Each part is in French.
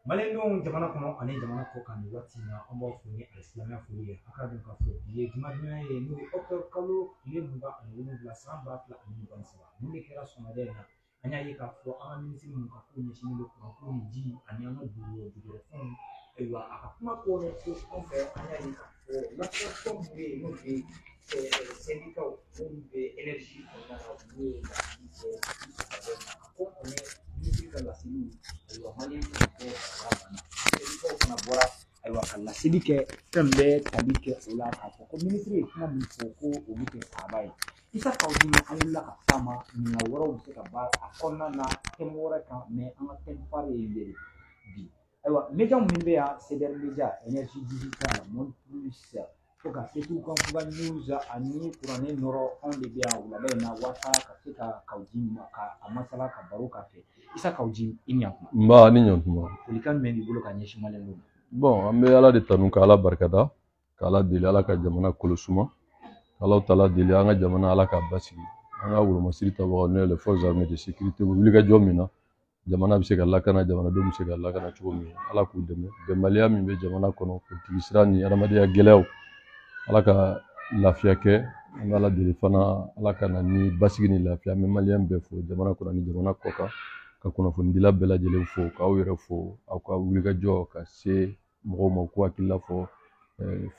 Malendo jamana kono ani jamana ko kan wati na ambo funi alislamia funi akadun ka fo ye jumaduna ye no octobre kalo le muga ani no la samba la ani bansa mun de kera somade na anya yi ka fo an minisi mun ka ko ni shini lo ko ni ji ani an do do fon aywa akuma ko ne ko on fe anya yi ka fo la ko mo ye no be syndicat on be énergie on a ni ko on est ministre de la cellule aywa mali ko fana bɔra ayiwa ka laseli kɛ fɛn bɛɛ tali kɛ o la k'a fɔ ko minisiri ye kuma min fɔ ko olu tɛ faaba ye isa kaw dun an wulila ka taama ɲininkali wɛrɛw bɛ se ka ba a kɔnɔna na tɛmɛ wɛrɛ kan mɛ an ka tɛmɛ fari ye yɛrɛ bi ayiwa media min bɛ yan CDR media énergie digitale monde plus fo ka se t'u kan fuga news ani kuranɛ nɔrɔ anw de bɛ yan wulada in na walasa ka se ka kawji ka a masala ka baro k'a fɛ isa kawji i ni ɲantuma Mba ni ɲantuma folikan jumɛn b'i bolo ka ɲɛsin maliyɛnw ma. Bon, an bɛ Ala de tanu ka Ala barikada ka Ala deli Ala ka jamana kolosuma ka Ala taala deli an ka jamana Ala ka basigi an ka wolomasiri tabagaw n'o ye les forces armées de sécurité wulikajɔ min na jamana bɛ se ka lakana jamanadenw bɛ se ka lakana cogo min Ala k'u dɛmɛ bɛnbaliya min bɛ jamana kɔnɔ politiki sira ni adamadenya gɛlɛyaw Ala ka lafiya kɛ an bɛ Ala deli fana Ala ka na ni basigi ni lafiya an bɛ maliyɛn bɛɛ fo jamana kɔnɔ ni jamana kɔkan ka kunnafonidila bɛɛ lajɛlen fo k'aw yɛrɛ fo aw ka wulikajɔ ka se mɔgɔw ma k'u hakilila fɔ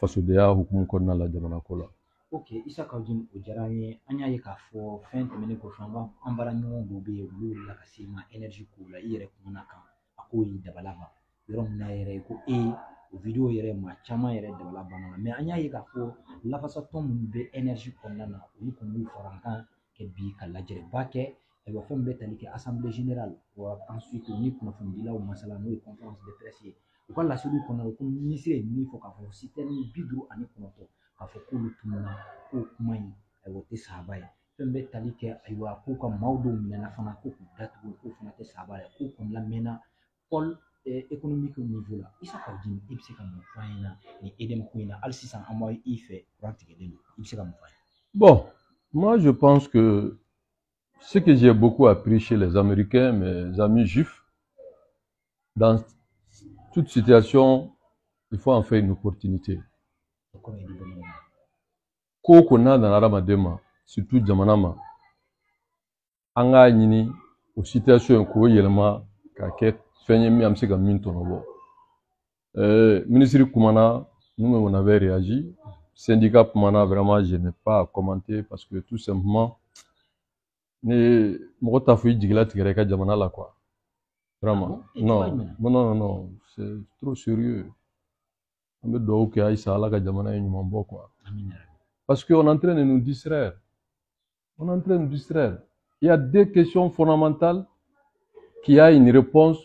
fasodenya hukumu kɔnɔna la jamana ko la. Ok, Isa Kawjim o diyara an ye an y'a ye k'a fɔ fɛn tɛmɛnen kɔfɛ an baara ɲɔgɔn dɔw bɛ yen olu wulila ka se ma énergie kow la i yɛrɛ kumana kan a k'o y'i dabala ban yɔrɔ min na yɛrɛ ko o video yɛrɛ maa caman yɛrɛ dabala banna la mais an y'a ye k'a fɔ lafasatɔn minnu bɛ énergie kɔnɔna na olu kɔni b'u fara an kan kɛ bi ka lajɛrɛba kɛ ayiwa fɛn min bɛ tali kɛ assemblée générale wa ensuite ni kunnafonidilaw masala n'o ye conférence de presse ye u ka laseliw kɔnɔ ko minisiri ye min fɔ k'a fɔ citerne 59 k'a fɔ k'olu tununa k'o kuma in ayiwa o tɛ sahaba ye fɛn bɛ tali kɛ ayiwa k'u ka maaw dɔw minɛna fana ko k'u datugu k'o fana tɛ sahaba ye k'u kɔni lamɛnna pôle économique niveau la Isa Kawjim i bɛ se ka mun fɔ an ɲɛna nin EDM ko in na hali sisan an b'a i fɛ kuran tigɛlen don i bɛ se ka mun fɔ an ye. Bon, moi je pense que ce que j'ai beaucoup appris chez les Américains, mes amis juifs, dans toute situation, il faut en faire une opportunité. Ko konna dans Ramadema, surtout Jamanama, an k'a ɲini o situation k'o yɛlɛma k'a kɛ fɛn ye min an bɛ se ka min tɔnɔbɔ. Ministre kumana, nous on avait réagi. Syndicat kumana, vraiment je n'ai pas à commenter parce que tout simplement ni mɔgɔ t'a fɔ i jigila tigɛra i ka jamana la quoi. Vraiment. Non, c'est trop sérieux. On me doit que Aïssa Allah ka jamana yi ɲuman bɔ quoi. Parce qu'on est en train de nous distraire. On est en train de nous distraire. Il y a deux questions fondamentales qui a une réponse.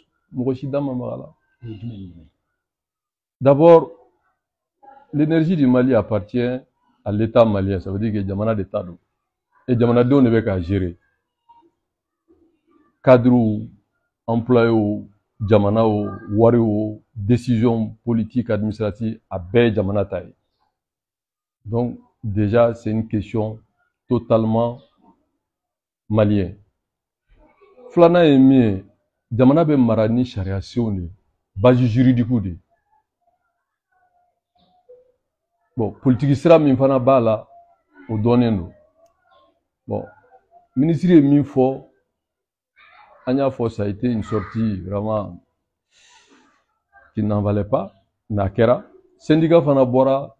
D'abord, l'énergie du Mali appartient à l'État malien. Ça veut dire que Jamana d'État. Et Jamana ne veut qu'à gérer. Cadre, employé, Jamana, wari, décision politique, administrative, à Bé Jamana Taï. Donc, déjà, c'est une question totalement malien. Flana est mieux. Jamana be marani charia sione, base juridique de. Bon, politique sera min fana bala au donnendo. Bon, ministre min fort, Anya Fo, ça a été une sortie vraiment qui n'en valait pas. Nakera, syndicat fana bora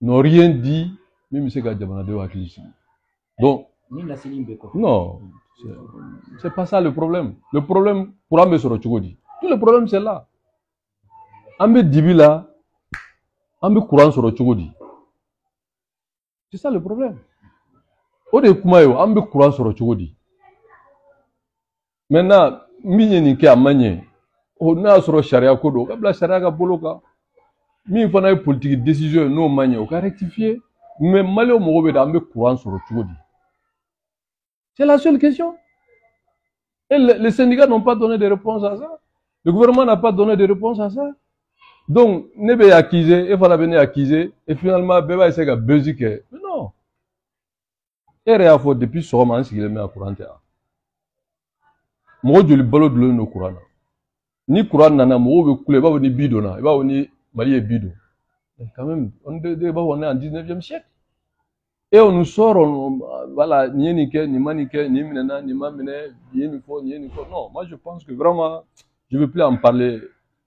n'ont rien dit, même M. Jamana de Wakilichi. Donc, non. C'est pas ça le problème. Le problème, pour Ambe Sorochogodi, tout le problème c'est là. Ambe Dibi là, Ambe Kouran Sorochogodi. C'est ça le problème. Ode Kumayo, Ambe Kouran Sorochogodi. Maintenant, Minye Nike Amanye, on a sur Sharia Kodo, Kabla Sharia Boloka, Mi fana politique décision, non Manye, on va rectifier. Mais Malio Mogobe d'Ambe Kouran Sorochogodi. C'est la seule question. Et les syndicats n'ont pas donné de réponse à ça. Le gouvernement n'a pas donné de réponse à ça. Donc, Nebe est accusé, il fallait venir accuser, et finalement, Beba essaie de buzzer. Mais non. Et il faut depuis ce moment, il met à courant. Moi, je le balo de l'eau au courant. ni courant nana mo be kule ba woni bidon na ba woni Mali est bidon. Quand même on est en 19e siècle. Et on nous sort, voilà, ni nique, ni manique, ni minena, ni mamine, ni nifo, ni nifo. Non, moi je pense que vraiment, je ne veux plus en parler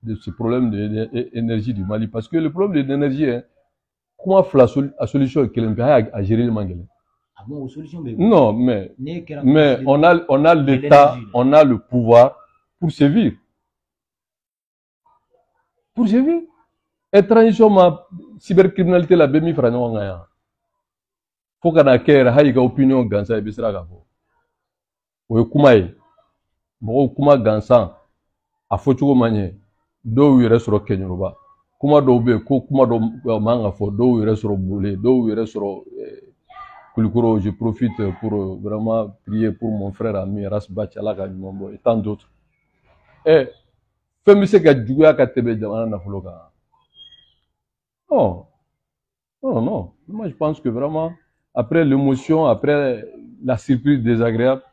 de ce problème d'énergie du Mali. Parce que le problème de l'énergie, hein, comment faire la solution que l'on peut à gérer le Mangele? Ah bon, solution, non, mais on a l'État, on a le pouvoir pour sévir. Pour sévir. Et transition, ma cybercriminalité, la BMI, frère, faut qu'on ait une opinion gansa ebisira gafo o kuma ye mo kuma gansa afo chugo manye do wi resoro kenyoba kuma do be ko kuma do manga fo do wi resoro boulé do wi resoro kulikoro. Je profite pour vraiment prier pour mon frère ami Rasbach Alaka Nyombo et tant d'autres. Et femme se ka juya ka tebe jamana na foloka. Non. Non, non. Moi je pense que vraiment après l'émotion, après la surprise désagréable,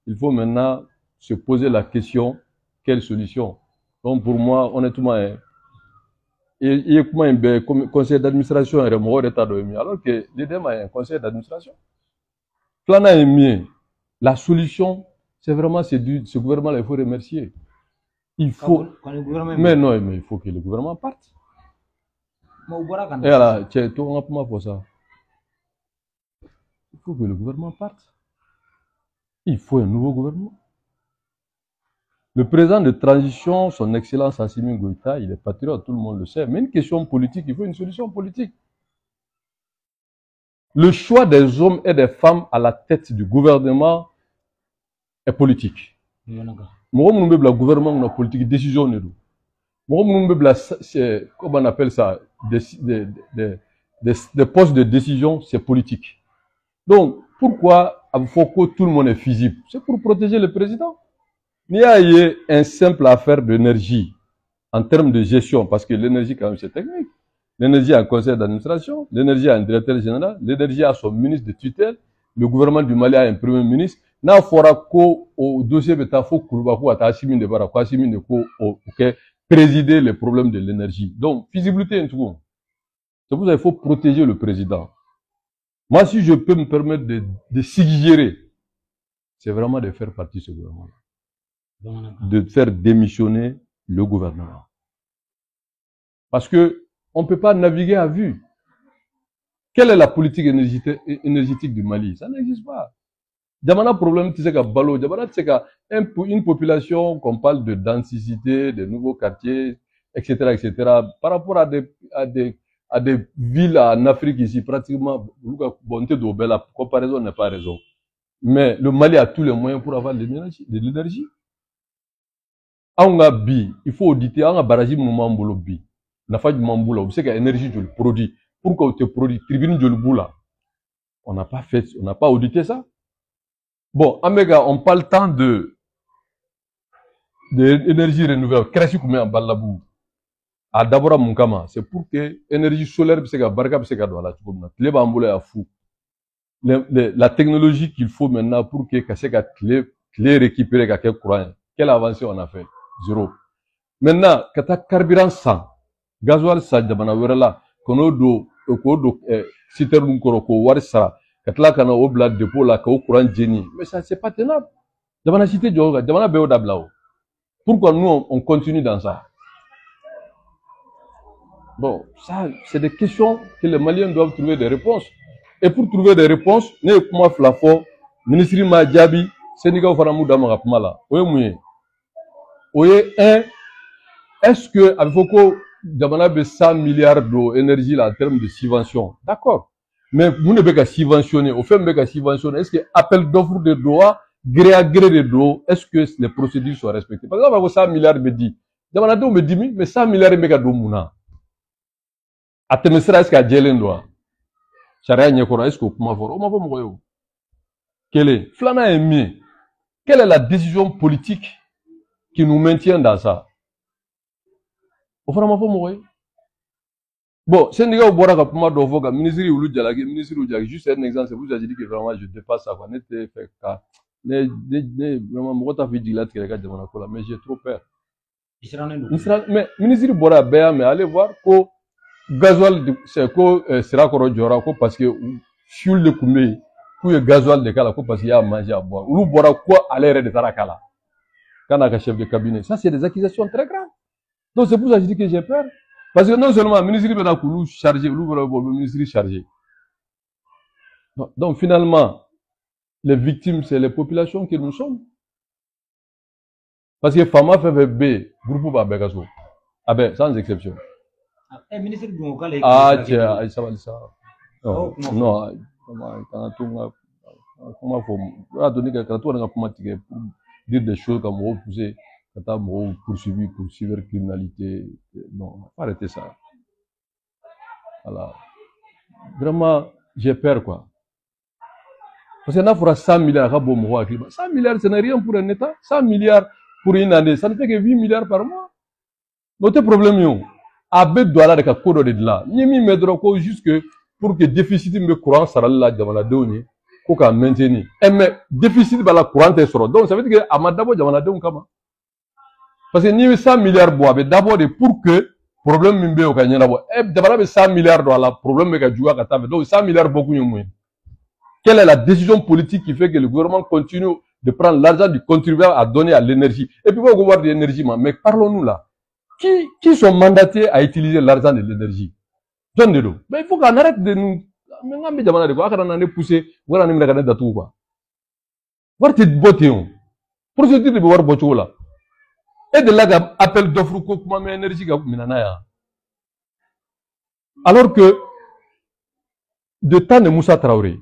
il faut maintenant se poser la question, quelle solution? Donc pour moi, honnêtement, il y a un conseil d'administration, alors que l'idée est un conseil d'administration. Plana est mieux. La solution, c'est vraiment ce gouvernement, il faut remercier. Il faut. Mais non, mais il faut que le gouvernement parte. Et là, tu es tout pour ça. Il faut que le gouvernement parte. Il faut un nouveau gouvernement. Le président de transition, son excellence Assimi Goïta, il est patriote, tout le monde le sait. Mais une question politique, il faut une solution politique. Le choix des hommes et des femmes à la tête du gouvernement est politique. Comment on appelle ça? Des postes de décision, c'est politique. Donc, pourquoi il faut que tout le monde est fusible? C'est pour protéger le président. Il y a une simple affaire d'énergie en termes de gestion, parce que l'énergie, quand même, c'est technique. L'énergie a un conseil d'administration, l'énergie a un directeur général, l'énergie a son ministre de tutelle, le gouvernement du Mali a un premier ministre. N'a fora ko au dossier de Tafo Kouroubakou à Tassimin de Barako, Assimin de Ko, présider les problèmes de l'énergie. Donc, visibilité, c'est pour ça qu'il faut protéger le président. Moi, si je peux me permettre de suggérer, c'est vraiment de faire partie de ce gouvernement. De faire démissionner le gouvernement. Parce que on ne peut pas naviguer à vue. Quelle est la politique énergétique du Mali? Ça n'existe pas. Djamana problème, tu sais qu'à Balo, Djamana, tu sais qu'à une population qu'on parle de densité, de nouveaux quartiers, etc., etc., par rapport à des villes en Afrique ici, pratiquement, bonté d'Obel, la comparaison n'est pas raison. Mais le Mali a tous les moyens pour avoir de l'énergie. Il faut auditer, on a barrage Moumambolo bi. N'a pas du Mamboula, vous savez que l'énergie, je le produis. Pourquoi tu produis tribune de l'Boula? On n'a pas fait, on n'a pas audité ça. Bon, Améga, on parle tant d'énergie renouvelable. Qu'est-ce qu'on met en Balabou? À d'abord, mon kama, c'est pour que l'énergie solaire, c'est que baraka, c'est que voilà, tu comprends. Les bamboulés à fou. La technologie qu'il faut maintenant pour que clé récupérer quelques courant. Quelle avancée on a fait? Zéro. Maintenant, quand tu as carburant 100, gasoil 100, jabana werela, kono do citerne ko warsa, katla kana obla dépôt la ko courant génie. Mais ça, c'est pas tenable. Jabana cité djoga, jabana beo dablao. Pourquoi nous, on continue dans ça? Bon, ça, c'est des questions que les Maliens doivent trouver des réponses. Et pour trouver des réponses, ne kuma flafo, ministre Madjabi, Sénégal Faramou Damarapmala. Oye, est-ce que, avec Foko, Djamana be 100 milliards d'énergie en termes de subvention? D'accord. Mais vous ne pouvez pas subventionner. Au fait, vous ne pouvez pas subventionner. Est-ce que appel d'offres de droit, gré à gré de droit, est-ce que les procédures sont respectées? Par exemple, avec 100 milliards me dit, Djamana me dit, mais 100 milliards me dit, Mouna. Atemesra, est-ce qu'à Djelen doit? Charia Nyekora, est-ce que vous pouvez quelle est? Flana est mieux. Quelle est la décision politique qui nous maintient dans ça? Bon, c'est un gars au Boraka pour moi d'Ovoga, ministre ou Djalagi, ministre ou Djalagi, juste un exemple, c'est vous avez dit que vraiment je dépasse ça, quoi. N'était fait qu'à, vraiment, moi, t'as fait du lat, mais j'ai trop peur. Mais ministre bora beya mais allez voir ko gasoil c'est ko sera koro jora ko parce que fuel de kumé ku ye gasoil de kala ko parce qu'il y a à manger à boire ou bora quoi aller de tarakala kana ka chef de cabinet. Ça c'est des accusations très graves. Donc c'est pour ça que je dis que j'ai peur parce que non seulement le ministre bena kulu chargé ou le ministre chargé. Donc finalement les victimes c'est les populations que nous sommes. Parce que Fama fait B, groupe va Begaso. Ah ben, sans exception. Ministre tiens, ça va ça. Non, comment faut donner quelqu'un pour dire des choses comme repousser, quand poursuivi pour cybercriminalité. Non, arrêtez ça. Voilà. Vraiment, j'ai peur quoi. Parce qu'il y en a pour 100 milliards, 100 milliards, ce n'est rien pour un État. 100 milliards pour une année, ça ne fait que 8 milliards par mois. Notre problème, c'est que $2 de cours de là. Ni mi mettre juste que pour que déficit me courant sera là dans la données, pour qu'on maintienne. Mais déficit de la courante est sur. Donc ça veut dire que amadabo dans la données comment? Parce que ni 100 milliards bois, d'abord pour que problème mimbe au Kenya bois. D'abord 100 milliards dans la problème me kajua katave. Donc 100 milliards beaucoup moins. Quelle est la décision politique qui fait que le gouvernement continue de prendre l'argent du contribuable à donner à l'énergie? Et puis, on va voir de l'énergie, mais parlons-nous là. Qui sont mandatés à utiliser l'argent de l'énergie? John Dedo. Mais il faut qu'on arrête de nous. Mais on va nous pousser. On va nous mettre dans tout quoi. Voir tes beautés. Procédure de voir beauté là. Et de là, appel d'offre comment mais énergie alors que de temps de Moussa Traoré,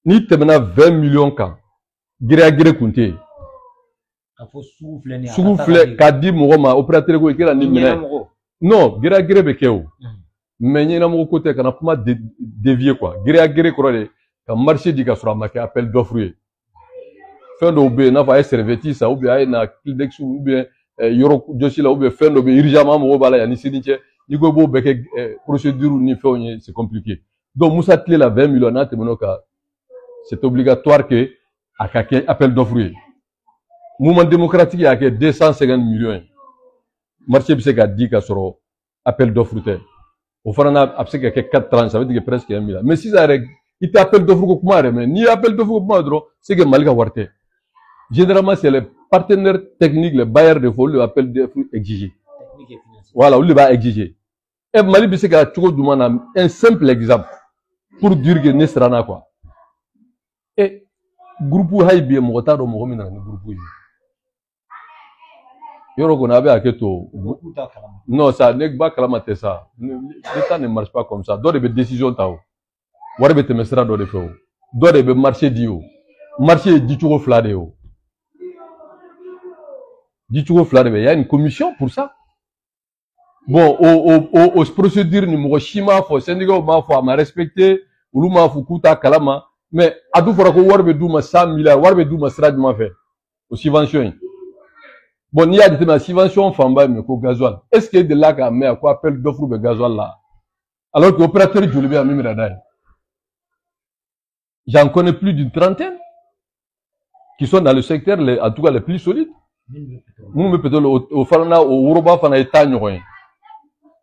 ni temena 20 millions quand gire kunte souffle kadi mogoma opérateur ko ikela ni mena non gire bekeo mais ni na mo côté kana kuma dévier quoi gire ko re ka marché di ka sura maka appel d'offre fin do be na fa serveti ça ou bien na clidex ou bien yoro josi la ou bien fin do be urgemment mo bala ya ni sidinche ni go bo beke procédure ni fait c'est compliqué donc Moussa Tlé la 20 millions na temeno ka c'est obligatoire que à quelqu'un appel d'offre. Mouvement démocratique il y a que 250 millions. Marché bi se ka dit ka soro appel d'offre te. Au fana na abse ka 430 ça veut dire que presque 1 milliard. Mais si ça règle, il t'appelle d'offre ko kuma mais ni appel d'offre ko kuma dro, c'est que Malika warte. Généralement c'est les partenaires techniques, les bailleurs de fonds, le appel d'offre exigé. Voilà, on le va exiger. Et Mali bi se ka tchoko dumana un simple exemple pour dire que nesrana quoi. Et groupe haïbi mota do mo mina ni groupe yi yoro ko na be aketo non ça n'est pas calamité ça l'état ne marche pas comme ça do de décision taw wara be temesra do de fo do de marché dio marché di tuko flade yo di tuko flade il y a une commission pour ça bon au procédure ni mo shima fo sendigo ma fo ma respecter ulu ma fu kuta kalama. Mais à tout fois que warbe douma 100 milliards, warbe douma sera du fait aux subventions. Bon, il y a des subventions famba mais qu'au gasoil. Est-ce que de là qu'à met à quoi appelle d'offre de gasoil là? Alors que l'opérateur du Libé a mis radar. J'en connais plus d'une trentaine qui sont dans le secteur, en tout cas les plus solides. Nous me pétons au Farana, au Uroba, Fana et Tagnoin.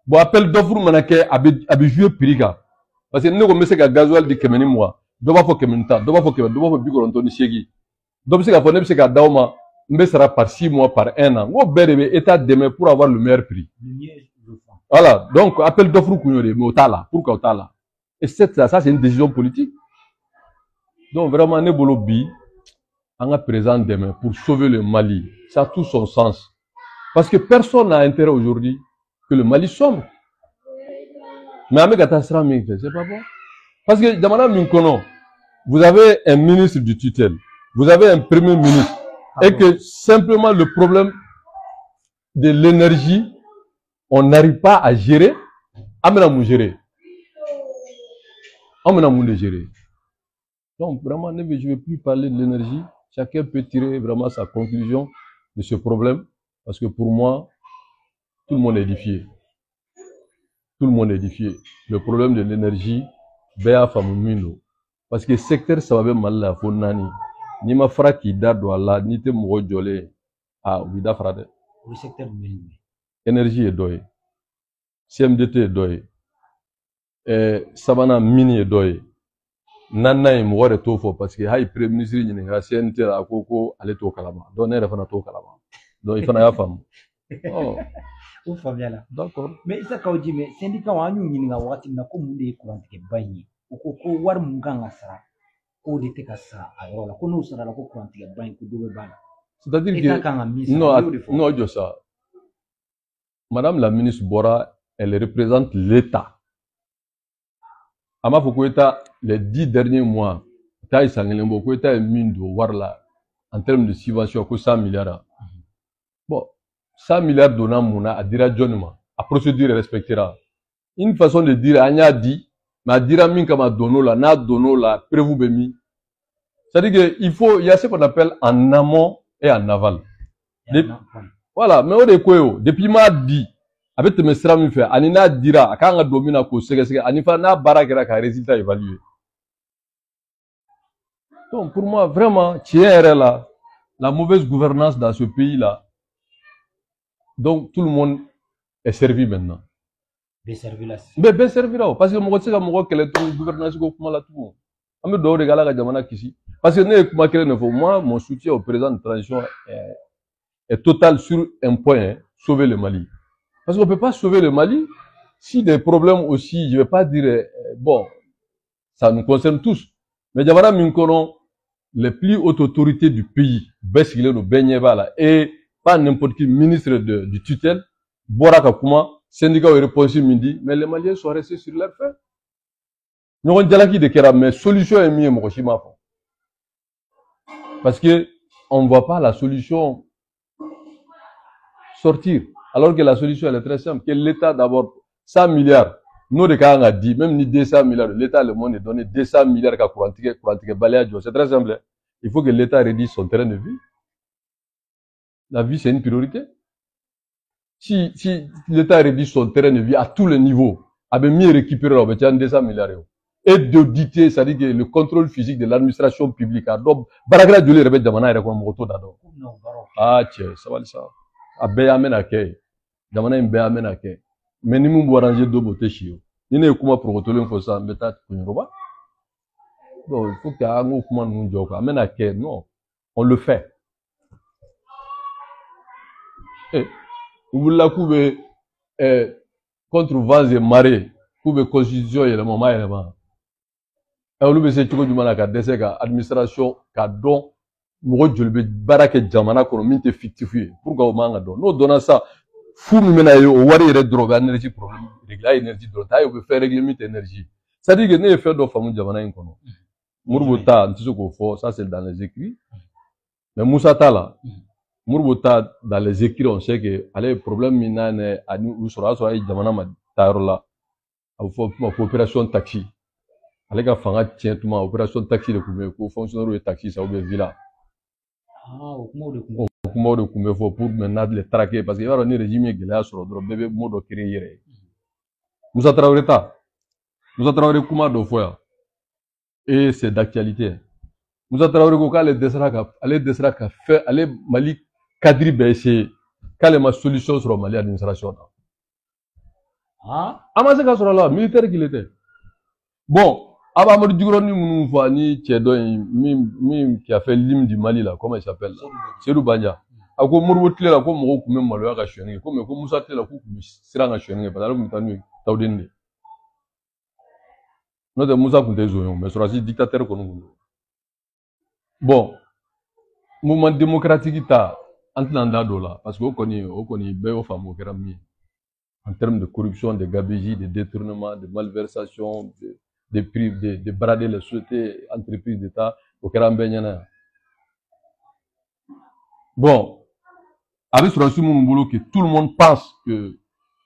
Bon, appel d'offre manake a joué Piriga. Parce que nous, on sait que gasoil dit que moi. Doba fo keminta, doba fo bigoronto shegi. Doba se ka fo ne se ka dauma, mbe sera par 6 mois, par 1 an. Ngo bere be état demain pour avoir le meilleur prix. Voilà, donc appel d'offre kunyore, mais otala, pourquoi otala? Et ça c'est une décision politique. Donc vraiment ne bolo bi anga présent demain pour sauver le Mali. Ça a tout son sens. Parce que personne n'a intérêt aujourd'hui que le Mali sombre. Mais avec Atasra c'est pas bon. Parce que dans Madame Minkono, vous avez un ministre du tutelle, vous avez un premier ministre, et que simplement le problème de l'énergie, on n'arrive pas à gérer, on gérer. Donc vraiment, je ne vais plus parler de l'énergie. Chacun peut tirer vraiment sa conclusion de ce problème, parce que pour moi, tout le monde est édifié. Tout le monde est édifié. Le problème de l'énergie, Béa Famumino. Parce que le secteur ça va mal la fonani. Ni ma fra qui da do la ni te mo jolé. Ah, oui da fra de. Le secteur du mine. Énergie est doye. CMDT est doye. Sabana mini est doye. Nana est mort et tout fort parce que hay premier ministre n'y a CNT à Koko allait au Kalama. Donc elle va au Kalama. Donc il faut la femme. Oh. Ou Fabiala. D'accord. Mais ça quand dit mais syndicat wa ñu ñi nga wati na ko mu de courant ke bagni. Ko war mu nga sara. Ko de te ka sa ayoro la ko no sara la ko courant ke bagni ko do ba. C'est-à-dire que non, je ça. Madame la ministre Bora, elle représente l'État. Ama Fokoeta, les 10 derniers mois, Taï Sangelembo, Koeta est mine de Warla, en termes de subvention, 100 milliards. Bon, 100 milliards donnant Mouna, à dire Johnma, à procédure respectera. Une façon de dire, Anya dit, mais à dire Min Kama Dono la, na Dono la, prévu Bemi. C'est-à-dire qu'il faut, il y a ce qu'on appelle en amont et en aval. Voilà, mais on est quoi? Depuis m'a dit, avec mes stram fait, Anina dira, quand on domine à cause, c'est Anifa n'a barakera qu'un résultat évalué. Donc, pour moi, vraiment, tiens, là, la mauvaise gouvernance dans ce pays-là. Donc, tout le monde est servi maintenant. Bien servi là. Mais bien servi là, parce que moi, c'est comme moi, quelle est la gouvernance, comment là, tout le monde. On me donne regarder la jamana ici. Parce que moi, mon soutien au président de transition est total sur un point, hein, sauver le Mali. Parce qu'on ne peut pas sauver le Mali si des problèmes aussi, je ne vais pas dire, bon, ça nous concerne tous. Mais Jamana Minkoron, les plus hautes autorités du pays, Bessigile no Benyeva et pas n'importe qui ministre du tutelle, Boraka Kuma, syndicat et réponse Mindi, mais les Maliens sont restés sur leur fin. Nous avons dit que mais solution est mise à parce que on ne voit pas la solution sortir. Alors que la solution elle est très simple. Que l'État d'abord 100 milliards. Nous de cas on a dit même ni 200 milliards. L'État le monde est donné 200 milliards à courantique balayage. C'est très simple. Il faut que l'État réduise son terrain de vie. La vie c'est une priorité. Si l'État réduit son terrain de vie à tous les niveaux, avait mieux récupéré 200 milliards. Et d'auditer, c'est-à-dire que le contrôle physique de l'administration publique. Donc, Baragra Djoli Rebet Damana est comme moto d'ado. Ah, tiens, ça va le savoir. A Béamen à Kay. Damana est Béamen à Kay. Mais nous m'avons arrangé deux beautés chio. Nous n'avons pas pour retourner une fois ça, mais t'as tout une roba. Donc, il faut qu'il y ait un mot comment nous disons. Amen à Kay, non. On le fait. Eh, vous voulez la couper, contre vents et marées, couper constitution et le moment et le moment. Et on se trouve du mal à décès administration ka don mo jolbe barake jamana ko min te fictifié pourquoi on manga don no donna ça fou mi mena yo wari re drogue énergie problème régler énergie do ta yo be faire régler mit énergie ça dit que ne fait do famu jamana en kono murbota ntiso ko fo ça c'est dans les écrits mais Moussa Tala murbota dans les écrits on sait que allez problème minane ani usura so ay jamana ma tarola au fo coopération taxi ale ka fanga tiɲɛ tuma opération taxi de kun bɛ ko fonctionnaire ye taxi sa ou bien villa o kumaw de kun bɛ fɔ pour maintenant les traquer parce que i b'a dɔn ni régime ye gɛlɛya sɔrɔ dɔrɔn bɛɛ bɛ mot dɔ créer yɛrɛ ye Moussa Traoré kuma dɔ fɔ yan et c'est d'actualité Moussa Traoré ko k'ale dɛsɛra ka fɛn ale Mali cadre bɛɛ essayer k'ale ma solution sɔrɔ Mali administration na a ma se ka sɔrɔ la militaire qu'il était bon Amadou Djigoroni Mounoufani, qui a fait l'hymne du Mali là, comment il s'appelle là? Serou Banya. A ko Mourboutile là, comme Moko Koumé Maloya Kachouani, comme Moussa Tile là, comme Sira Kachouani, parce que là, Moutanu, Taoudende. Nous de Moussa Koundé Zoyon, mais sur la dictateur qu'on nous. Bon, mouvement démocratique est Antlanda Dola, parce qu'on connaît bien aux femmes au Kerami, en termes de corruption, de gabegie, de détournement, de malversation, de brader les sociétés, entreprises d'État au Kerambéniana. Bon, avec ce boulot que tout le monde pense que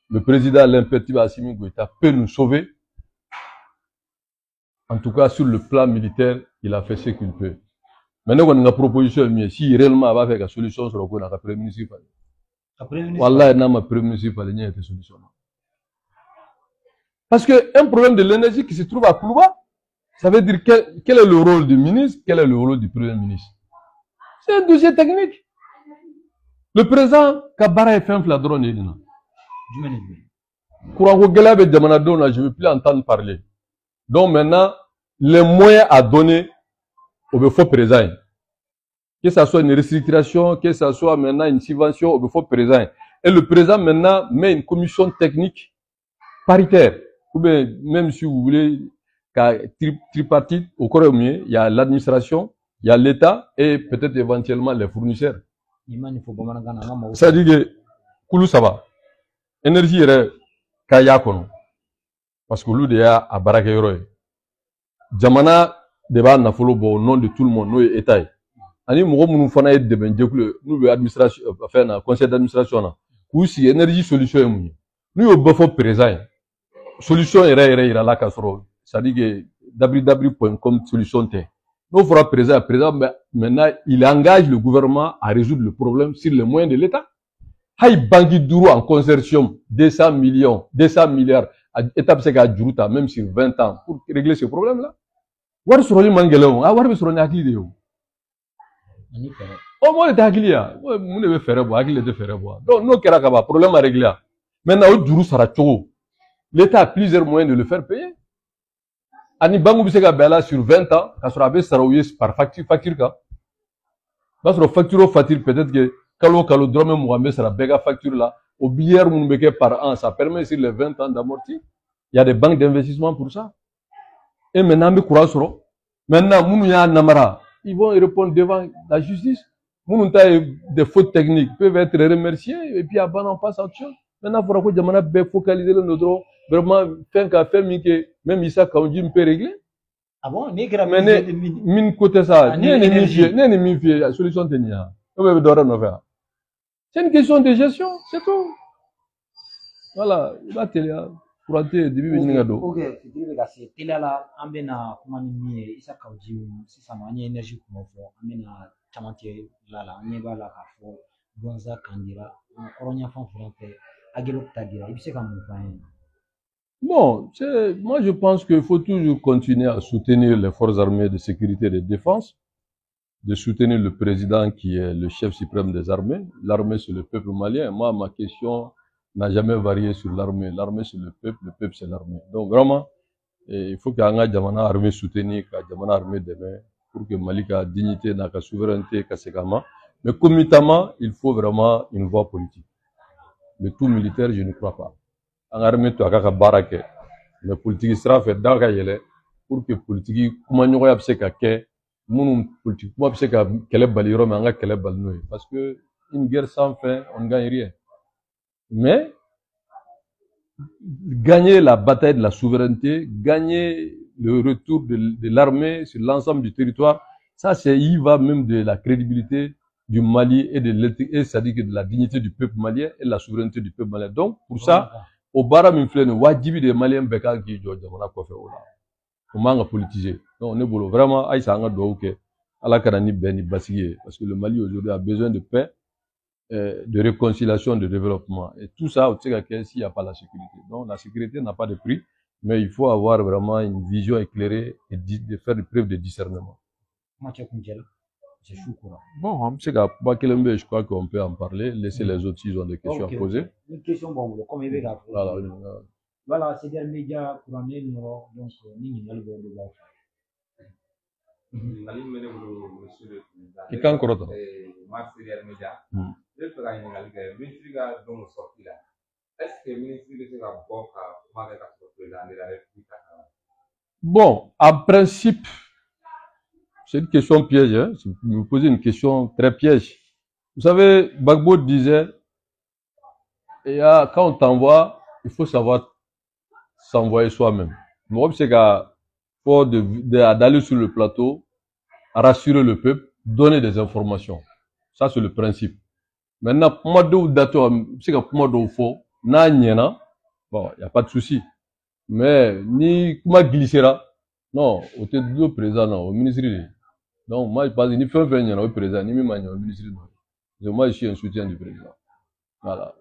le président l'impératif Assimi Goïta peut nous sauver. En tout cas, sur le plan militaire, il a fait ce qu'il peut. Maintenant, on a une proposition, mais si réellement il va faire la solution sur le coup, on a Premier ministre. Wallah, il n'a pas Premier ministre, il n'y a pas de solution. Parce qu'un problème de l'énergie qui se trouve à Koulouba, ça veut dire quel est le rôle du ministre, quel est le rôle du Premier ministre. C'est un dossier technique. Le président Kabara est fait un fladron. Courant je ne veux plus entendre parler. Donc maintenant, les moyens à donner au faux président. Que ce soit une restriction, que ce soit maintenant une subvention au faux président. Et le président maintenant met une commission technique paritaire. Ou bien, même si vous voulez, tripartite, au corps mieux, il y a l'administration, il y a l'État et peut-être éventuellement les fournisseurs. Ça dit que, Koulou ça va. Énergie est kaya kono. Parce que l'ou à barake yoro. Jamana débat na follow au nom de tout le monde, nous et État. Ani mogo munu fana est de nous administration, enfin, conseil d'administration na. Ou si énergie solution est mouillé. Nous au bafo présent. Solution est là la casserole. Ça dit que www.com solution t. Nous fera présent, maintenant, il engage le gouvernement à résoudre le problème sur les moyens de l'État. Hay banki duro en consortium, 200 millions, 200 milliards, étape c'est qu'à Djourouta, même sur 20 ans, pour régler ce problème-là. War sur le mangelon, ah, war sur le nakli de ou. Oh, moi, le hakili ya. Moi, je vais faire boire, hakili de faire boire. Donc, nous, kerakaba, problème à régler. Maintenant, au Djourou sera chaud. L'État a plusieurs moyens de le faire payer. Ani bangu biseka bela sur 20 ans, quand sera bé sarouillé par facture ka. Parce que facture peut-être que Kalo drame Mohamed sera béga facture là. Au billet mounbeke par an, ça permet sur les 20 ans d'amortir. Il y a des banques d'investissement pour ça. Et maintenant, maintenant, Mounou Namara, ils vont répondre devant la justice. Mounou des fautes techniques peuvent être remerciés et puis après on passe à autre chose. Maintenant, il faudra que Jamana focaliser le nôtre. Vraiment, faire qu'à faire, même Issa Kaoudji peut régler. Ah bon? Mais min côté ça, la solution tenir. C'est une question de gestion, c'est tout. Voilà, il va télé, pour atteindre début de ok, c'est télé là, on a comment dire, Issa Kaoudji, si ça m'a énergie comme on a chamantier là, on y va là, Gonza Kandira, on y a fait un peu, Agelo Tadira, et puis c'est comme on bon, moi je pense qu'il faut toujours continuer à soutenir les forces armées de sécurité et de défense, de soutenir le président qui est le chef suprême des armées. L'armée c'est le peuple malien. Moi, ma question n'a jamais varié sur l'armée. L'armée c'est le peuple c'est l'armée. Donc vraiment, il faut qu'il y ait une jamana armée soutenue, une jamana armée demain, pour que Mali ait dignité, la souveraineté, mais concomitamment, il faut vraiment une voie politique. Le tout militaire, je ne crois pas. En armée to aka barake mais politique sera fait dans yele pour que politique kuma nyogo ya bse ka ke munu politique kuma bse ka kele baliro mais anga kele balno parce que une guerre sans fin on ne gagne rien mais gagner la bataille de la souveraineté, gagner le retour de l'armée sur l'ensemble du territoire, ça il va même de la crédibilité du Mali et c'est-à-dire que de la dignité du peuple malien et de la souveraineté du peuple malien. Donc pour ça au bara min filɛ nin wajibi de malien bɛɛ kan k'i jɔ jamana kɔfɛ o la o man ka politiser donc ne bolo vraiment ayisa an ka dugawu kɛ ala ka na ni bɛn ni basigi ye parce que le Mali aujourd'hui a besoin de paix de réconciliation de développement et tout ça o tɛ se ka kɛ s'il y a pas la sécurité donc la sécurité n'a pas de prix mais il faut avoir vraiment une vision éclairée et de faire preuve de discernement. Bon, je crois qu'on peut en parler, laisser les autres s'ils ont des questions à poser. Une question, bon, comme il va voilà, c'est des médias pour amener le donc, nous, qui quand encore bon, en principe, c'est une question piège, hein? Si vous me posez une question très piège. Vous savez, Gbagbo disait, quand on t'envoie, il faut savoir s'envoyer soi-même. Moi, c'est d'aller sur le plateau, rassurer le peuple, donner des informations. Ça, c'est le principe. Maintenant, bon, il n'y a pas de souci. Mais, ni, comment glissera? Non, au président, au ministre. Donc, moi, je pense ni fait au président, ni même au ministre. Moi, je suis un soutien du président. Voilà.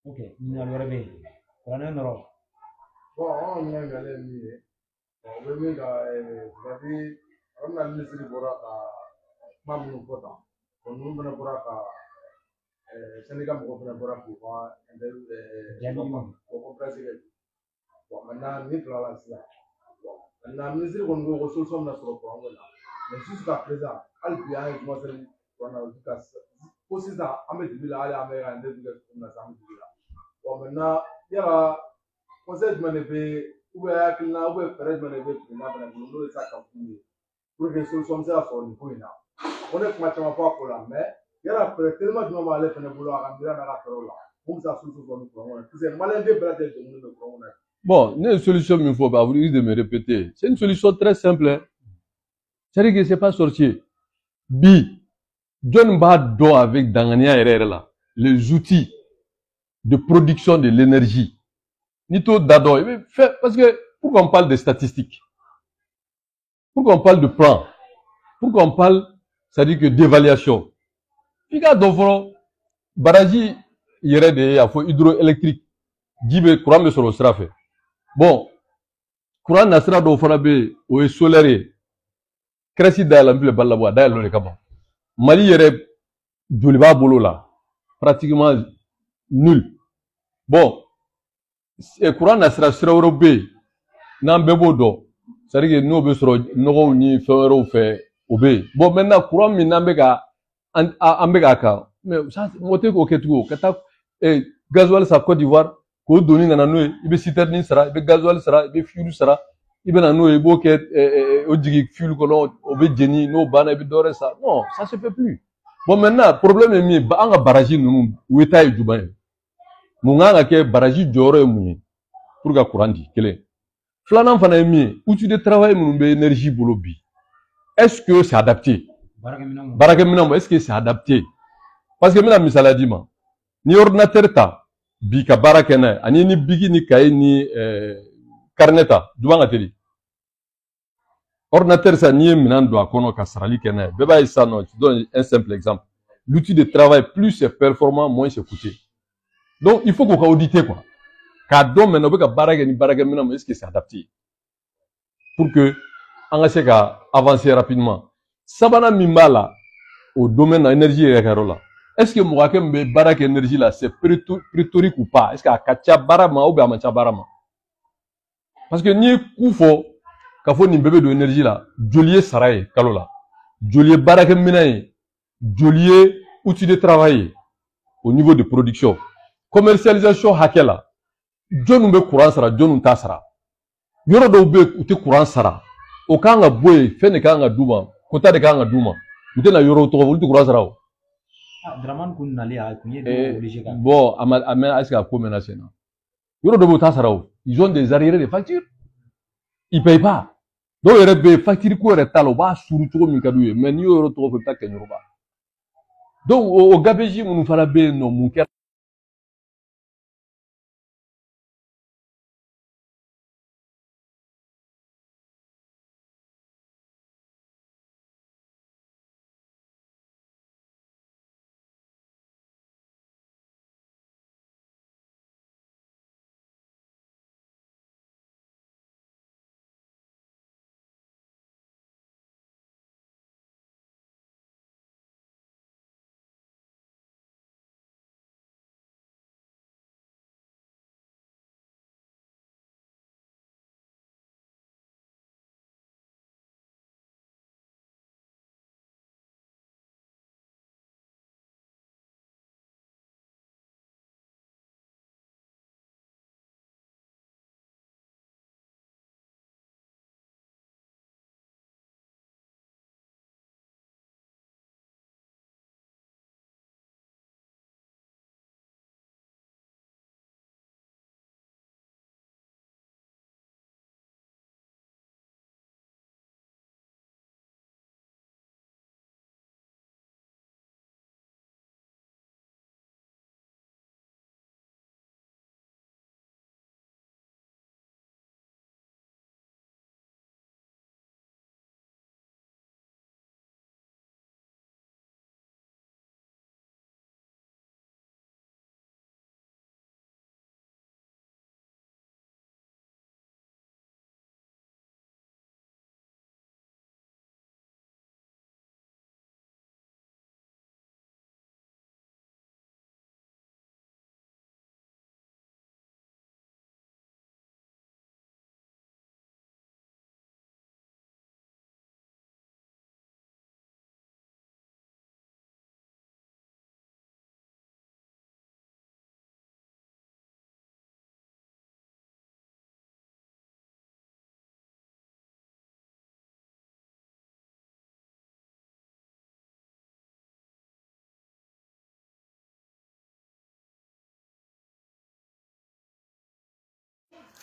Ok. Bon, on a gagné. On a Sénégal mɔgɔ fana bɔra k'u ka compressé bon maintenant ni tilala sisan bon maintenant ministre kɔni ko ko solution bɛna sɔrɔ courant ko la mais jusqu'à présent hali bi an ye commencé courant na fo sisan an bɛ dibi la hali an bɛ ka interview kɛ cogo min na sisan an bɛ dibi la bon maintenant yala conseil jumɛn de bɛ hakilina fɛɛrɛ jumɛn de bɛ président fana bolo n'o ye sa ka f'u ye pour que solution bɛ se ka sɔrɔ nin ko in na ko ne kuma caman fɔ a ko la mais yala fɛɛrɛ telima jumɛn b'ale fana bolo a ka miiri n'a ka fɛɛrɛw la mun bɛ se ka solution sɔrɔ nin courant kɔnɔ parce que maliyɛn bɛɛ lajɛlen degunnen bɛ courant kɔnɔ. Bon, une solution, il faut pas vous dire de me répéter. C'est une solution très simple. Hein. C'est-à-dire que c'est pas sorcier. Bi, John Bado avec Dangania là, les outils de production de l'énergie. Nito Dado, parce que pourquoi on parle de statistiques? Pourquoi on parle de plan? Pourquoi on parle, c'est-à-dire que d'évaluation? Regarde donc, Baraji, il y aurait des hydroélectriques. Jibe, courant me sur le strafé. Bon, courant nasira do fana be o ye solaire crèche da la mbile balla bo da le kama Mali yere joli ba bolo la pratiquement nul. Bon, courant nasira sira woro be nan be bo do c'est à dire que no be soro nogo ni fewero fe o be bon maintenant courant min nan be ka an be ka mais ça moté ko ketugo kata gasoil sa Côte d'Ivoire ko doni nana no i be citerne sara i be gasoil sara i be fuel sara i be na no i bo ke o jigi fuel ko no o be jeni no bana i be dore sa non ça se fait plus bon maintenant problème est mi ba anga barrage nunu weta e juban mu nga ke barrage joro e munyi pour ga courant di kele flanan fana mi outil de travail mun be énergie bolo bi est-ce que c'est adapté barakeminam est-ce que c'est adapté parce que mina misala di ma ni ordinateur ta bi ka baara kɛ n'a ye ani ni bigi ni kaye ni carnet ta juma ka teli ordinateur sa n'i ye minɛn don a kɔnɔ ka sarali kɛ n'a ye bɛɛ b'a ye sisan nɔ je donne un simple exemple l'outil de travail plus c'est performant moins c'est coûteux donc il faut k'o ka auditer quoi k'a dɔn maintenant u bɛ ka baara kɛ ni baarakɛminɛn min est-ce que c'est adapté pour que an ka se ka avancer rapidement sabanan min b'a la au domaine na énergie yɛrɛ ka yɔrɔ la est-ce que mɔgɔ hakɛ min bɛ baara kɛ énergie la c'est pléthorique ou pas est-ce que a ka ca baara ma ou bien a man ca baara ma parce que n'i ye ku fɔ k'a fɔ nin bɛɛ bɛ don énergie la joli ye sara ye kalo la joli ye baarakɛminɛn ye joli ye outil de travail ye au niveau de production commercialisation hakɛ la jɔnniw bɛ courant sara jɔnniw t'a sara yɔrɔ dɔw bɛ yen u tɛ courant sara o kan ka bɔ yen fɛn de kan ka d'u ma quota de kan ka d'u ma u tɛ na yɔrɔw tɔgɔ fɔ olu tɛ courant sara o. Dramane kun nalen a kun ye dɔw obligé ka bon a mɛn est-ce que a ko mɛnna sen na yɔrɔ dɔw bɛ u t'a sara o ils ont des arriérés de facture ils payent pas dɔw yɛrɛ bɛ yen facture ko yɛrɛ t'a la u b'a suru cogo min ka d'u ye mais n'i y'o yɔrɔ tɔgɔ fɔ i bɛ taa kɛɲɛrɔba donc o gabegie minnu fana bɛ yen nɔ mun kɛra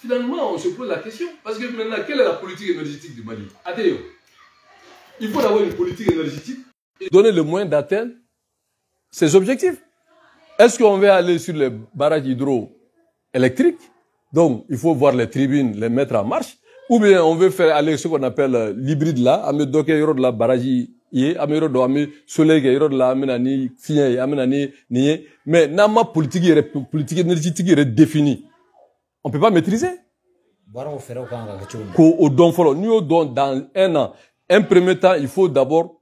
finalement, on se pose la question. Parce que maintenant, quelle est la politique énergétique du Mali? Attends, il faut avoir une politique énergétique et donner le moyen d'atteindre ces objectifs. Est-ce qu'on va aller sur les barrages hydroélectriques? Donc, il faut voir les tribunes, les mettre en marche. Ou bien, on veut faire aller ce qu'on appelle l'hybride là, à me docker de la barrage à me soleil de la amenani fien amenani nié. Mais nama politique énergétique est définie. On peut pas maîtriser. Au don follow, nous dans un an, un premier temps, il faut d'abord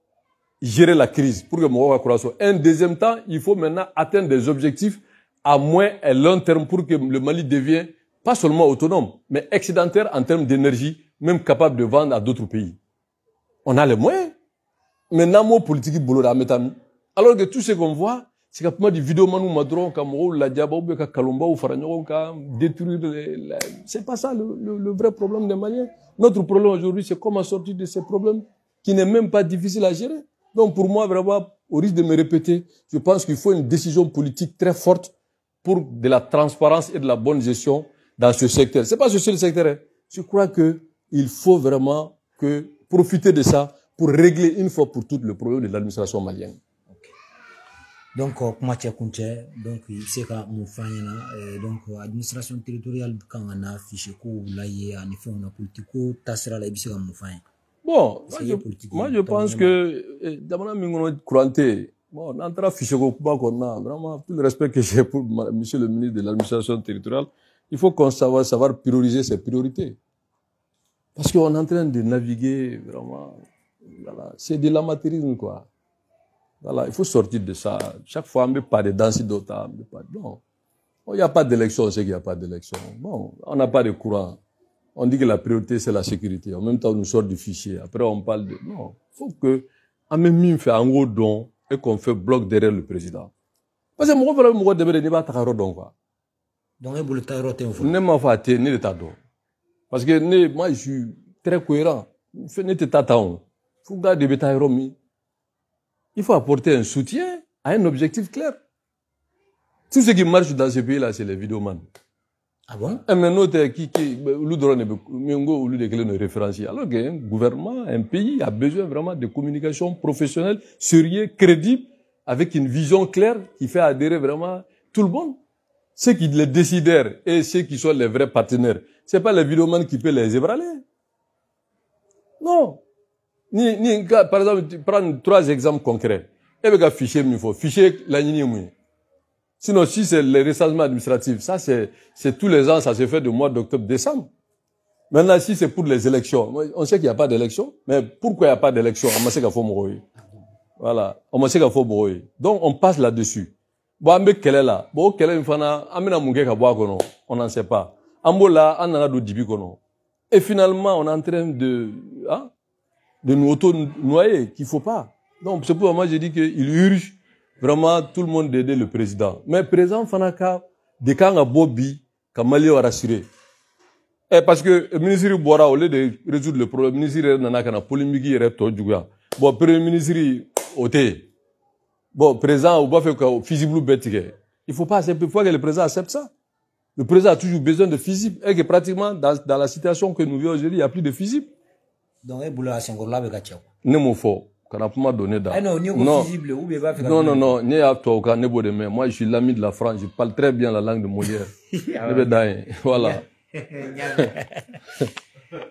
gérer la crise pour que mon croissance. Un deuxième temps, il faut maintenant atteindre des objectifs à moyen et long terme pour que le Mali devienne pas seulement autonome, mais excédentaire en termes d'énergie, même capable de vendre à d'autres pays. On a les moyens. Maintenant, mon politique boulot à metami. Alors que tout ce qu'on voit, c'est qu'à du vidéo manou madron, comme la diaba ou ka kalomba ou faranyo ka détruire c'est pas ça le vrai problème des Maliens. Notre problème aujourd'hui, c'est comment sortir de ces problèmes qui n'est même pas difficile à gérer. Donc pour moi, vraiment, au risque de me répéter, je pense qu'il faut une décision politique très forte pour de la transparence et de la bonne gestion dans ce secteur. C'est pas ce seul secteur. Hein. Je crois que il faut vraiment profiter de ça pour régler une fois pour toutes le problème de l'administration malienne. Okay. Donc, comment tu as donc c'est que mon donc administration territoriale quand on a affiché ko là y en effet on a politico tasra la ibisi mon bon, moi je pense que d'abord mingono couranté bon on entra affiché ko pas qu'on a vraiment tout le respect que j'ai pour monsieur le ministre de l'administration territoriale, il faut qu'on savoir prioriser ses priorités. Parce qu'on est en train de naviguer vraiment. Voilà, c'est de l'amateurisme, quoi. Voilà, il faut sortir de ça. Chaque fois, on ne peut pas de danser d'autres. Non. Il n'y a pas d'élection, on sait qu'il n'y a pas d'élection. Bon, on n'a pas de courant. On dit que la priorité, c'est la sécurité. En même temps, on nous sort du fichier. Après, on parle de... Non, il faut que, en même temps, on fait un gros don et qu'on fait bloc derrière le président. Parce que moi, je ne sais pas si don quoi. Donc, vous voulez taire vous ne m'avez pas été ni l'état don. Parce que moi, je suis très cohérent. Je ne sais pas il faut apporter un soutien à un objectif clair. Tout ce qui marche dans ce pays-là, c'est les vidéomans. Ah bon? Et maintenant, référentiel. Alors qu'un gouvernement, un pays a besoin vraiment de communication professionnelle, sérieuse, crédible, avec une vision claire qui fait adhérer vraiment tout le monde. Ceux qui les décideurs et ceux qui sont les vrais partenaires, c'est pas les vidéomans qui peuvent les ébranler. Non. Par exemple, tu prends 3 exemples concrets. Et bien, fichier, il faut fichier la ligne. Sinon, si c'est les recensements administratifs, ça c'est tous les ans, ça se fait du mois d'octobre, décembre. Maintenant, si c'est pour les élections, on sait qu'il n'y a pas d'élection, mais pourquoi il n'y a pas d'élection? Voilà. Donc, on passe là-dessus. Bon, quelle est là? Bon, quelle est une fana? On n'en sait pas. Ambola, on en a d'autres dibi kono. Et finalement, on est en train de nous auto-noyer, qu'il faut pas. Donc, c'est pour moi, j'ai dit qu'il urge vraiment tout le monde d'aider le président. Mais président Fanaka, de quand à Bobby, quand Mali va rassurer. Et parce que le ministre Bora, au lieu de résoudre le problème, le ministre Nanakana, polémique, il est tout du gars. Bon, premier ministre, ôté. Bon, président, on va faire que physique bête. Il faut pas accepter, il faut que le président accepte ça. Le président a toujours besoin de physique. Et que pratiquement, dans la situation que nous vivons aujourd'hui, il n'y a plus de physique. Donc, il y a un là avec non, faux. Qu'on a pas donné dans. Non, non, moi, je suis l'ami de la France, je parle très bien la langue de Molière. Voilà.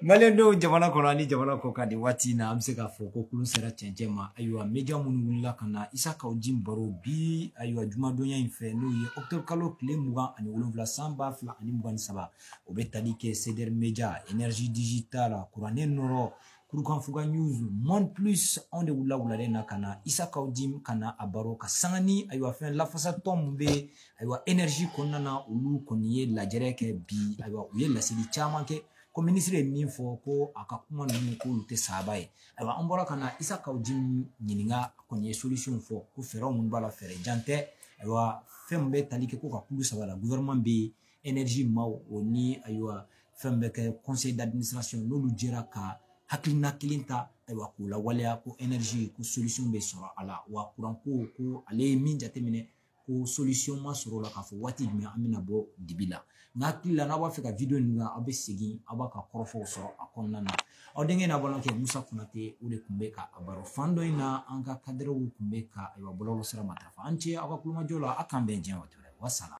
Malendo jamana kono ani jamana ko kadi wati na amse ka foko kulu sera chenjema aywa media munula kana isaka ojim baro bi aywa juma donya infe no ye octobre kalo kle muga ani wolonvla samba fla ani muga ni saba obetali ke ceder media énergie digitale kurane noro kurukan fuga news monde plus on de wula na kana isaka ojim kana abaro ka sangani aywa fen la fasa tombe aywa énergie konnana ulu koniye la jereke bi aywa uye la sidi chama ke ko ministre min fo ko aka kuma nu ko lute sabaye aywa ambora kana isaka ojim nyininga konye solution fo ko fero mun bala fere jante aywa fembe talike ko ka kulu sabala gouvernement bi énergie maw oni aywa fembe ke conseil d'administration no lu jera ka hakilina kilinta aywa ko la wala ko énergie ko solution be sura ala wa kuran ko ale min jate mine ko solution ma sura la ka fo wati mi amina bo dibila N'akili la n'a b'a fɛ ka video ninnu a bɛ segin a b'a ka kɔrɔfɔw sɔrɔ a kɔnɔna na aw denkɛ n'a balimakɛ Musa Konate o de tun bɛ ka a baro fan dɔ in na an ka cadrew tun bɛ ka bɔlɔlɔ sira matarafa an cɛ aw ka kulomajɔ la a k'an bɛn diɲɛ waati wɛrɛ wassalam